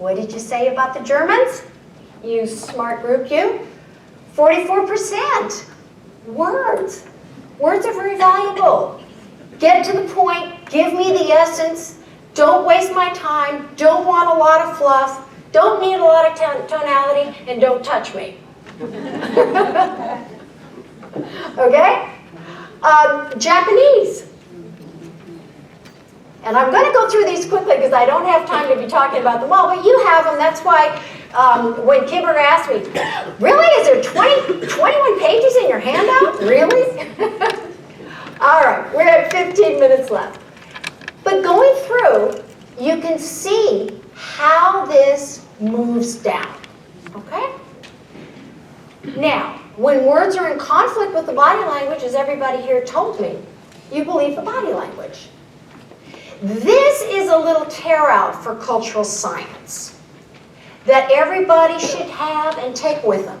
What did you say about the Germans? You smart group, you? 44%. Words. Words are very valuable. Get to the point, give me the essence, don't waste my time, don't want a lot of fluff, don't need a lot of tonality, and don't touch me. Okay? Japanese. And I'm going to go through these quickly because I don't have time to be talking about them all, but you have them. That's why when Kimberly asked me, really, is there 21 pages in your handout? Really? All right, we're at 15 minutes left. But going through, you can see how this moves down, okay? Now, when words are in conflict with the body language, as everybody here told me, you believe the body language. This is a little tear out for cultural science that everybody should have and take with them.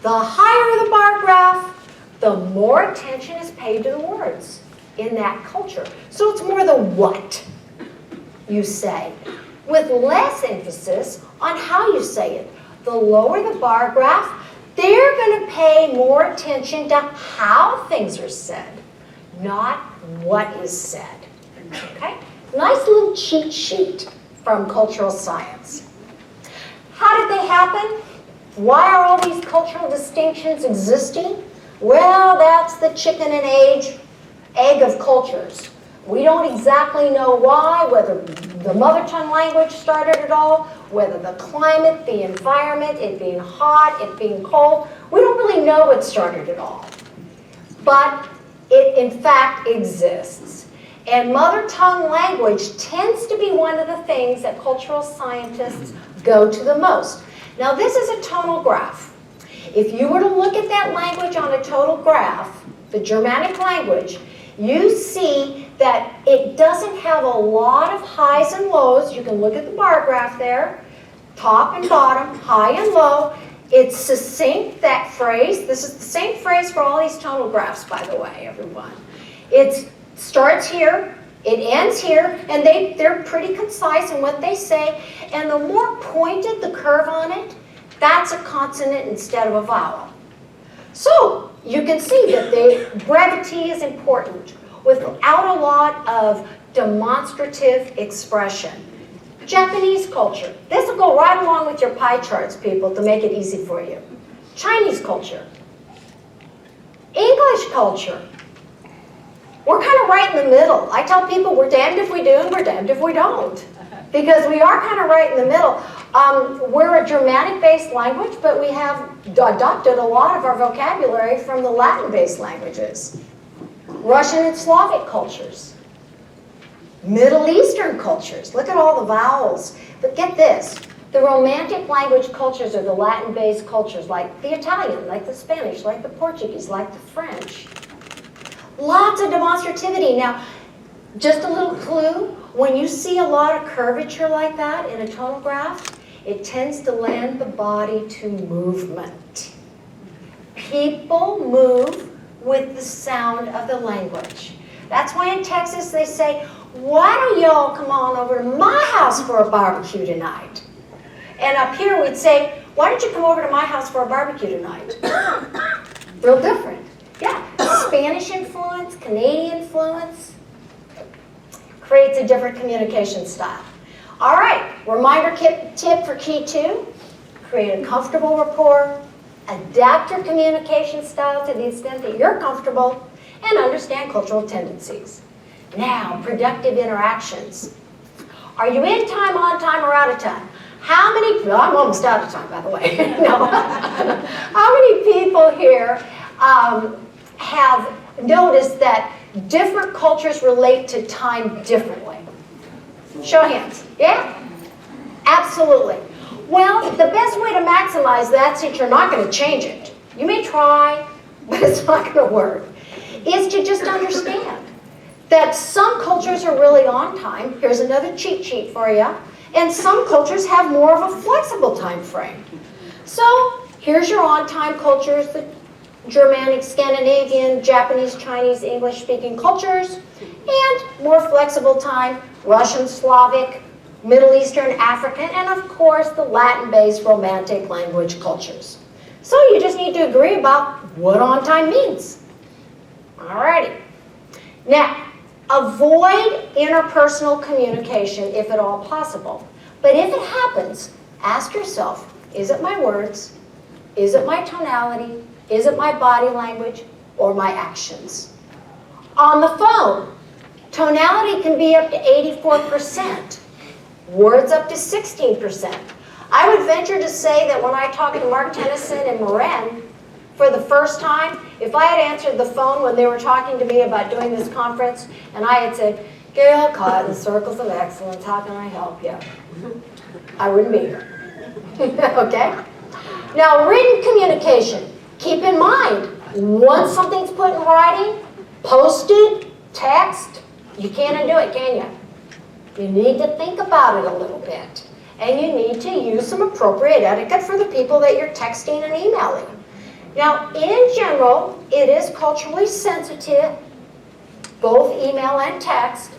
The higher the bar graph, the more attention is paid to the words in that culture. So it's more the what you say, with less emphasis on how you say it. The lower the bar graph, they're going to pay more attention to how things are said, not what is said. Okay? Nice little cheat sheet from cultural science. How did they happen? Why are all these cultural distinctions existing? Well, that's the chicken and egg of cultures. We don't exactly know why, whether the mother tongue language started it all, whether the climate, the environment, it being hot, it being cold. We don't really know what started it all. But it, in fact, exists. And mother tongue language tends to be one of the things that cultural scientists go to the most. Now, this is a tonal graph. If you were to look at that language on a total graph, the Germanic language, you see that it doesn't have a lot of highs and lows. You can look at the bar graph there, top and bottom, high and low. It's succinct, that phrase. This is the same phrase for all these tonal graphs, by the way, everyone. It starts here, it ends here, and they're pretty concise in what they say. And the more pointed the curve on it, that's a consonant instead of a vowel. So you can see that brevity is important without a lot of demonstrative expression. Japanese culture. This will go right along with your pie charts, people, to make it easy for you. Chinese culture. English culture. We're kind of right in the middle. I tell people we're damned if we do and we're damned if we don't. Because we are kind of right in the middle. We're a Germanic-based language, but we have adopted a lot of our vocabulary from the Latin-based languages. Russian and Slavic cultures. Middle Eastern cultures. Look at all the vowels. But get this. The Romantic language cultures are the Latin-based cultures, like the Italian, like the Spanish, like the Portuguese, like the French. Lots of demonstrativity. Now, just a little clue. When you see a lot of curvature like that in a tonal graph, it tends to lend the body to movement. People move with the sound of the language. That's why in Texas they say, why don't y'all come on over to my house for a barbecue tonight? And up here we'd say, why don't you come over to my house for a barbecue tonight? Real different. Yeah, Spanish influence, Canadian influence creates a different communication style. All right, reminder tip for key 2, create a comfortable rapport, adapt your communication style to the extent that you're comfortable, and understand cultural tendencies. Now, productive interactions. Are you in time, on time, or out of time? How many, well, I'm almost out of time, by the way. No. How many people here have noticed that different cultures relate to time differently? Show of hands. Yeah? Absolutely. Well, the best way to maximize that, since you're not going to change it, you may try, but it's not going to work, is to just understand that some cultures are really on time. Here's another cheat sheet for you. And some cultures have more of a flexible time frame. So here's your on-time cultures, the Germanic, Scandinavian, Japanese, Chinese, English-speaking cultures, and more flexible time, Russian, Slavic, Middle Eastern, African, and of course the Latin-based Romantic language cultures. So you just need to agree about what on time means. Alrighty. Now, avoid interpersonal communication if at all possible. But if it happens, ask yourself, is it my words? Is it my tonality? Is it my body language? Or my actions? On the phone, tonality can be up to 84%. Words up to 16%. I would venture to say that when I talked to Mark Tennyson and Moran for the first time, if I had answered the phone when they were talking to me about doing this conference, and I had said, Gail Cotton, Circles of Excellence, how can I help you? I wouldn't be here. Okay? Now, written communication. Keep in mind, once something's put in writing, posted, text, you can't undo it, can you? You need to think about it a little bit. And you need to use some appropriate etiquette for the people that you're texting and emailing. Now, in general, it is culturally sensitive, both email and text.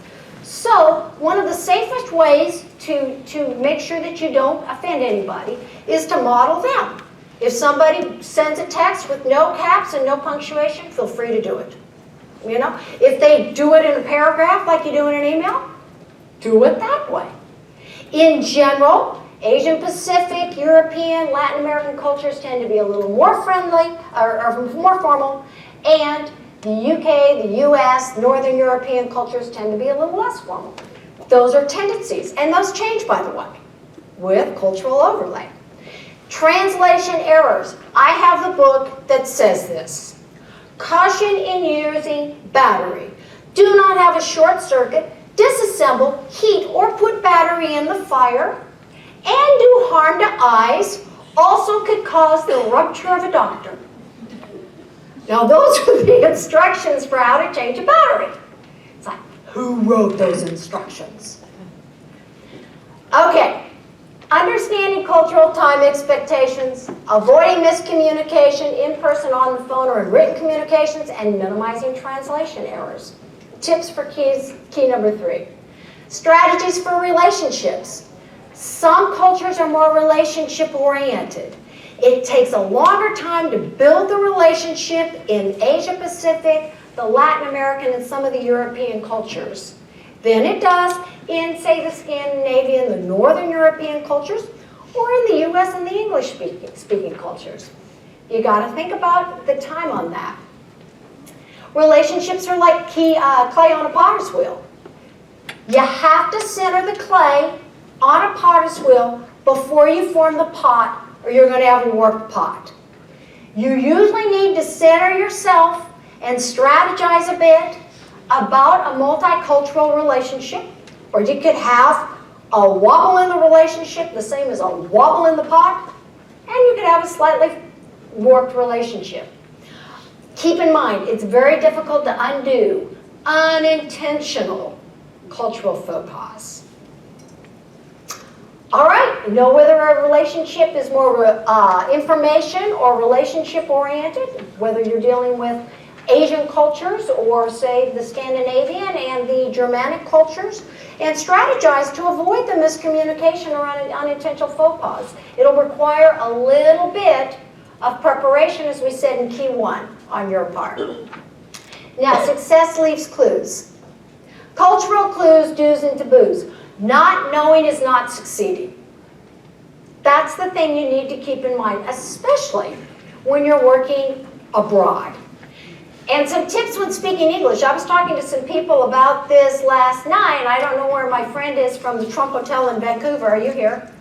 So, one of the safest ways to make sure that you don't offend anybody is to model them. If somebody sends a text with no caps and no punctuation, feel free to do it. You know, if they do it in a paragraph like you do in an email, do it that way. In general, Asian Pacific, European, Latin American cultures tend to be a little more friendly, or more formal, and the UK, the US, Northern European cultures tend to be a little less formal. Those are tendencies, and those change, by the way, with cultural overlay. Translation errors. I have the book that says this. Caution in using battery. Do not have a short circuit, disassemble, heat, or put battery in the fire, and do harm to eyes, also could cause the rupture of a doctor. Now those are the instructions for how to change a battery. It's like, who wrote those instructions? Okay. Understanding cultural time expectations, avoiding miscommunication in person, on the phone, or in written communications, and minimizing translation errors. Tips for key number 3. Strategies for relationships. Some cultures are more relationship-oriented. It takes a longer time to build the relationship in Asia Pacific, the Latin American, and some of the European cultures than it does in, say, the Scandinavian, the Northern European cultures, or in the US and the English-speaking cultures. You got to think about the time on that. Relationships are like clay on a potter's wheel. You have to center the clay on a potter's wheel before you form the pot, or you're going to have a warped pot. You usually need to center yourself and strategize a bit about a multicultural relationship, or you could have a wobble in the relationship the same as a wobble in the pot, and you could have a slightly warped relationship. Keep in mind, it's very difficult to undo unintentional cultural faux pas. All right, know whether a relationship is more information or relationship oriented, whether you're dealing with Asian cultures or, say, the Scandinavian and the Germanic cultures, and strategize to avoid the miscommunication or unintentional faux pas. It'll require a little bit of preparation, as we said in key 1 on your part. Now, success leaves clues. Cultural clues, do's and taboos. Not knowing is not succeeding. That's the thing you need to keep in mind, especially when you're working abroad. And some tips when speaking English. I was talking to some people about this last night. I don't know where my friend is from the Trump Hotel in Vancouver. Are you here?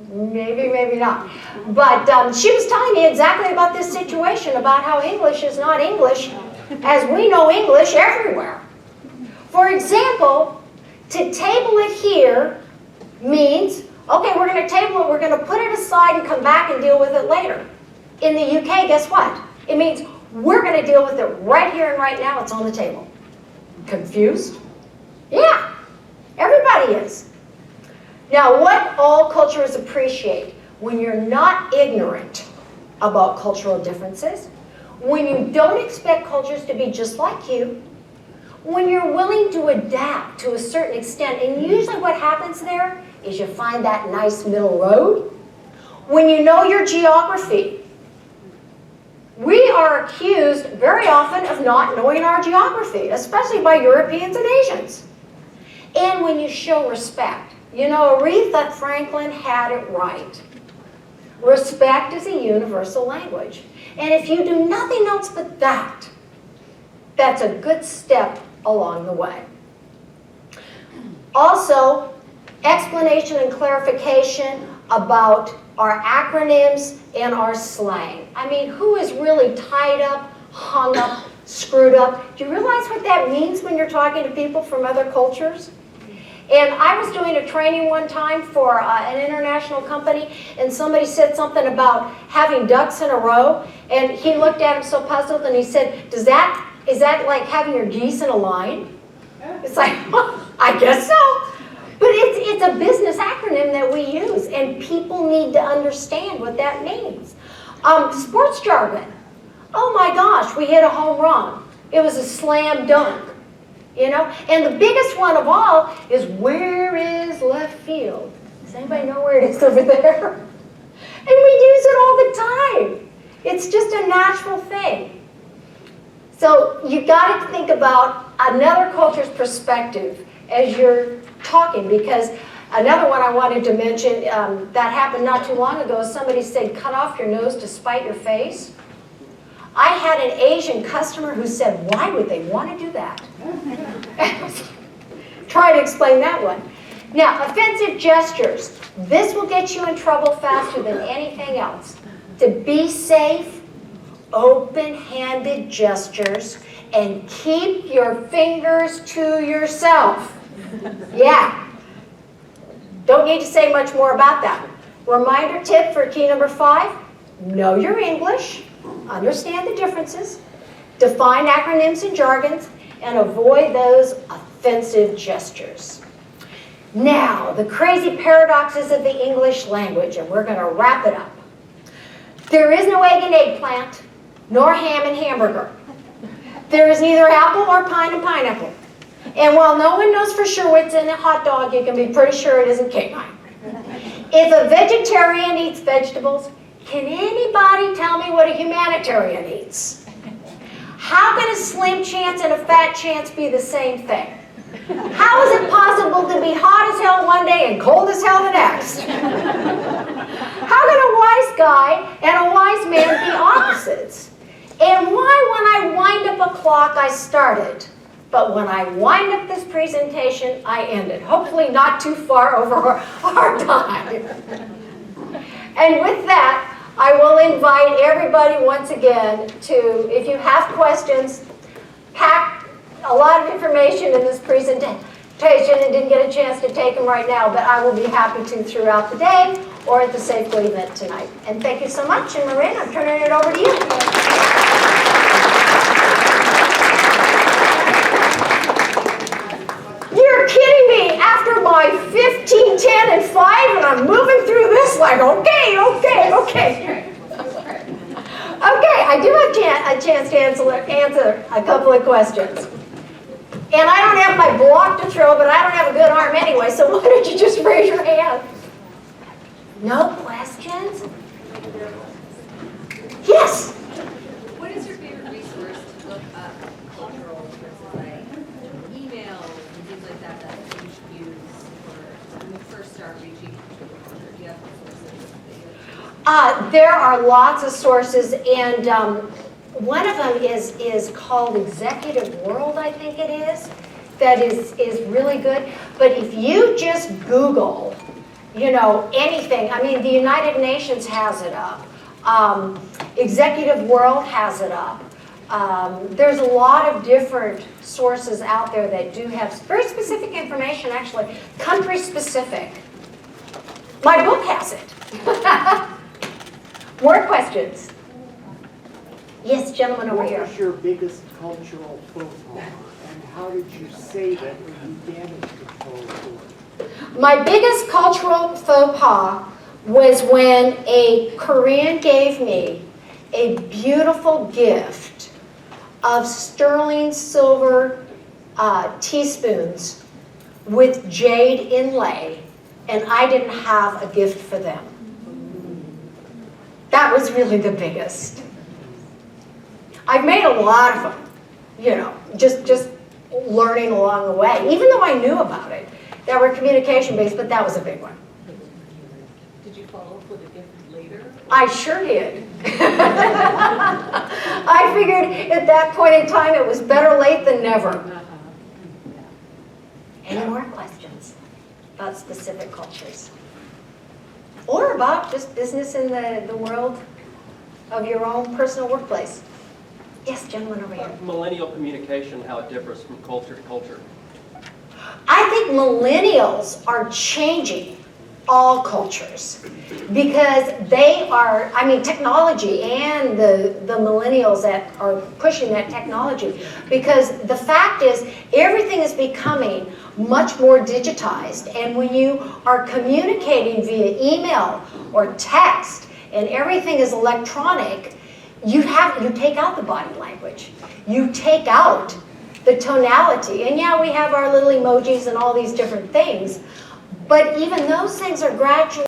Maybe, maybe not. But she was telling me exactly about this situation, about how English is not English as we know English everywhere. For example, to table it here means, okay, we're going to table it, we're going to put it aside and come back and deal with it later. In the UK, guess what? It means we're going to deal with it right here and right now. It's on the table. Confused? Yeah, everybody is. Now, what all cultures appreciate, when you're not ignorant about cultural differences, when you don't expect cultures to be just like you, when you're willing to adapt to a certain extent, and usually what happens there is you find that nice middle road. When you know your geography, we are accused very often of not knowing our geography, especially by Europeans and Asians. And when you show respect, you know, Aretha Franklin had it right. Respect is a universal language. And if you do nothing else but that, that's a good step along the way. Also, explanation and clarification about our acronyms and our slang. I mean, who is really tied up, hung up, screwed up? Do you realize what that means when you're talking to people from other cultures? And I was doing a training one time for an international company, and somebody said something about having ducks in a row, and he looked at him so puzzled, and he said, is that like having your geese in a line? It's like, well, I guess so. But it's a business acronym that we use, and people need to understand what that means. Sports jargon. Oh my gosh, we hit a home run. It was a slam dunk. You know, and the biggest one of all is, where is left field? Does anybody know where it is over there? And we use it all the time. It's just a natural thing. So you got to think about another culture's perspective as you're talking, because another one I wanted to mention that happened not too long ago, somebody said, cut off your nose to spite your face. I had an Asian customer who said, why would they want to do that? Try to explain that one. Now, offensive gestures. This will get you in trouble faster than anything else. To be safe, open-handed gestures, and keep your fingers to yourself. Yeah. Don't need to say much more about that. Reminder tip for key number 5, know your English. Understand the differences, define acronyms and jargons, and avoid those offensive gestures. Now, the crazy paradoxes of the English language, and we're going to wrap it up. There is no egg and eggplant, nor ham and hamburger. There is neither apple or pine and pineapple. And while no one knows for sure what's in a hot dog, you can be pretty sure it isn't canine. If a vegetarian eats vegetables, can anybody tell me what a humanitarian eats? How can a slim chance and a fat chance be the same thing? How is it possible to be hot as hell one day and cold as hell the next? How can a wise guy and a wise man be opposites? And why when I wind up a clock I started, but when I wind up this presentation I ended? Hopefully not too far over our time. And with that, I will invite everybody once again to, if you have questions, pack a lot of information in this presentation and didn't get a chance to take them right now, but I will be happy to throughout the day or at the Safeway event tonight. And thank you so much, and Marin, I'm turning it over to you. You're kidding me! After my 15, 10, and 5, and I'm moving through this like, okay. Okay, I do have a chance to answer a couple of questions. And I don't have my block to throw, but I don't have a good arm anyway, so why don't you just raise your hand? No questions? Yes? What is your favorite resource to look up cultural differences, like emails and things like that you should use when you first start reaching cultural culture? Do you have resources that you There are lots of sources, and one of them is called Executive World, I think it is, that is really good. But if you just Google, you know, anything, I mean, the United Nations has it up. Executive World has it up. There's a lot of different sources out there that do have very specific information, actually, country specific. My book has it. More questions? Yes, gentleman over here. What was your biggest cultural faux pas, and how did you save it when you damaged the faux pas? My biggest cultural faux pas was when a Korean gave me a beautiful gift of sterling silver teaspoons with jade inlay, and I didn't have a gift for them. That was really the biggest. I've made a lot of them, you know, just learning along the way, even though I knew about it. That were communication-based, but that was a big one. Did you follow up with a gift later? I sure did. I figured at that point in time it was better late than never. Any more questions about specific cultures? Or about just business in the world of your own personal workplace? Yes, gentleman over here. Millennial communication, how it differs from culture to culture. I think millennials are changing all cultures because they are, I mean, technology and the millennials that are pushing that technology, because the fact is everything is becoming much more digitized, and when you are communicating via email or text and everything is electronic, you take out the body language, you take out the tonality. And yeah, we have our little emojis and all these different things, but even those things are gradually